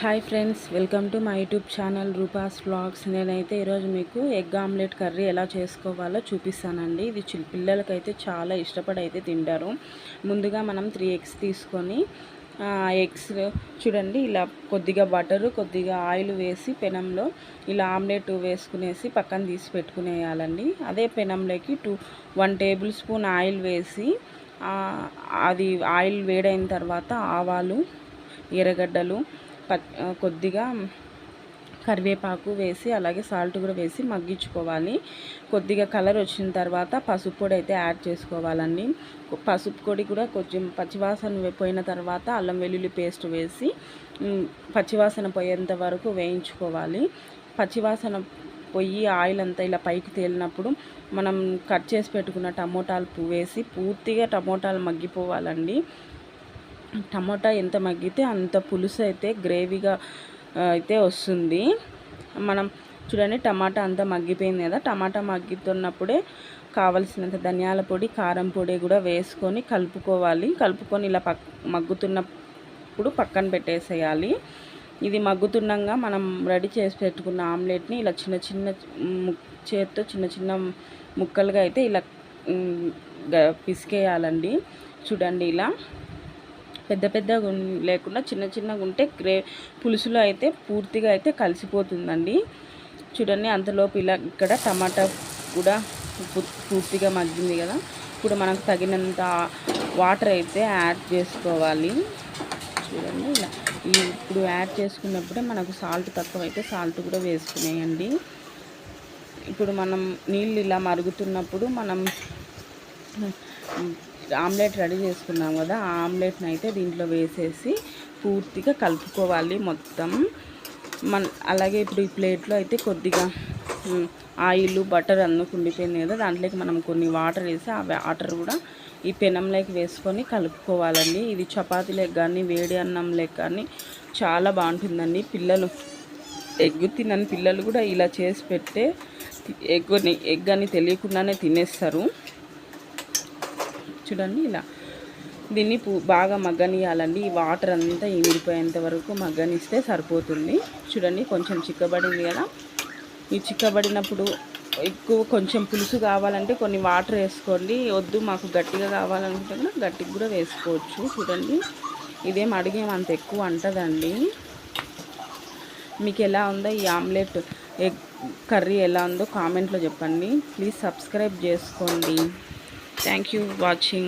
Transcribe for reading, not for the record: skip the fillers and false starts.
Hi friends, welcome to my YouTube channel Rupa's vlogs. నేనైతే ఈరోజు మీకు ఎగ్ ఆమ్లెట్ కర్రీ ఎలా చేసుకోవాలో చూపిస్తానండి. ఇది పిల్లలకైతే చాలా ఇష్టపడి అయితే తింటారు. ముందుగా మనం 3 ఎగ్స్ తీసుకొని ఎగ్స్ చూడండి, ఇలా కొద్దిగా బటరు కొద్దిగా ఆయిల్ వేసి పెనంలో ఇలా ఆమ్లెట్ వేసుకునేసి పక్కన తీసి పెట్టుకునేయాలండి. అదే పెనంలోకి 1 టేబుల్ స్పూన్ ఆయిల్ వేసి అది ఆయిల్ వేడైన తర్వాత ఆవాలు, ఎర్రగడ్డలు, కొద్దిగా కరివేపాకు వేసి అలాగే సాల్ట్ కూడా వేసి మగ్గించుకోవాలి. కొద్దిగా కలర్ వచ్చిన తర్వాత పసుపు పొడి అయితే యాడ్ చేసుకోవాలండి. పసుపు పొడి కూడా కొంచెం పచ్చివాసన పోయిన తర్వాత అల్లం వెల్లుల్లి పేస్ట్ వేసి పచ్చివాసన పోయేంత వరకు వేయించుకోవాలి. పచ్చివాసన పొయ్యి ఆయిల్ అంతా ఇలా పైకి తేలినప్పుడు మనం కట్ చేసి పెట్టుకున్న టమోటాలు వేసి పూర్తిగా టమోటాలు మగ్గిపోవాలండి. టమాటా ఎంత మగ్గితే అంత పులుసు అయితే గ్రేవీగా అయితే వస్తుంది. మనం చూడండి, టమాటా అంతా మగ్గిపోయింది కదా. టమాటా మగ్గుతున్నప్పుడే కావలసినంత ధనియాల పొడి, కారం పొడి కూడా వేసుకొని కలుపుకోవాలి. కలుపుకొని ఇలా మగ్గుతున్నప్పుడు పక్కన పెట్టేసేయాలి. ఇది మగ్గుతుండగా మనం రెడీ చేసి పెట్టుకున్న ఆమ్లెట్ని ఇలా చిన్న చిన్న చేత్తో చిన్న చిన్న ముక్కలుగా అయితే ఇలా పిసికేయాలండి. చూడండి, ఇలా పెద్ద పెద్దగా లేకుండా చిన్న చిన్నగా ఉంటే పులుసులో అయితే పూర్తిగా అయితే కలిసిపోతుందండి. చూడండి, అంతలోపు ఇలా ఇక్కడ టమాటా కూడా పూర్తిగా మగ్గింది కదా. ఇప్పుడు మనకు తగినంత వాటర్ అయితే యాడ్ చేసుకోవాలి. చూడండి, ఇలా ఇప్పుడు యాడ్ చేసుకున్నప్పుడే మనకు సాల్ట్ తక్కువ అయితే సాల్ట్ కూడా వేసుకునేయండి. ఇప్పుడు మనం నీళ్ళు ఇలా మరుగుతున్నప్పుడు మనం ఆమ్లెట్ రెడీ చేసుకున్నాం కదా, ఆ ఆమ్లెట్ని అయితే దీంట్లో వేసేసి పూర్తిగా కలుపుకోవాలి మొత్తం. అలాగే ఇప్పుడు ఈ ప్లేట్లో అయితే కొద్దిగా ఆయిల్, బటర్ అందుకు ఉండిపోయింది కదా, దాంట్లోకి మనం కొన్ని వాటర్ వేసి ఆ వాటర్ కూడా ఈ పెనంలోకి వేసుకొని కలుపుకోవాలండి. ఇది చపాతీలకు కానీ వేడి అన్నంలోకి కానీ చాలా బాగుంటుందండి. పిల్లలు ఎగ్గు తినని పిల్లలు కూడా ఇలా చేసి పెడితే ఎగ్ అని తెలియకుండానే తినేస్తారు. చూడండి, ఇలా దీన్ని బాగా మగ్గనియాలండి. ఈ వాటర్ అంతా ఇమిడిపోయేంత వరకు మగ్గనిస్తే సరిపోతుంది. చూడండి, కొంచెం చిక్కబడింది కదా. ఈ చిక్కబడినప్పుడు ఎక్కువ కొంచెం పులుసు కావాలంటే కొన్ని వాటర్ వేసుకోండి. వద్దు మాకు గట్టిగా కావాలనుకుంటే గట్టిగా కూడా వేసుకోవచ్చు. చూడండి, ఇదేం అడిగేం అంత ఎక్కువ అంటదండి. మీకు ఎలా ఉందో ఈ ఆమ్లెట్ ఎగ్ కర్రీ ఎలా ఉందో కామెంట్లో చెప్పండి. ప్లీజ్ సబ్స్క్రైబ్ చేసుకోండి. Thank you for watching.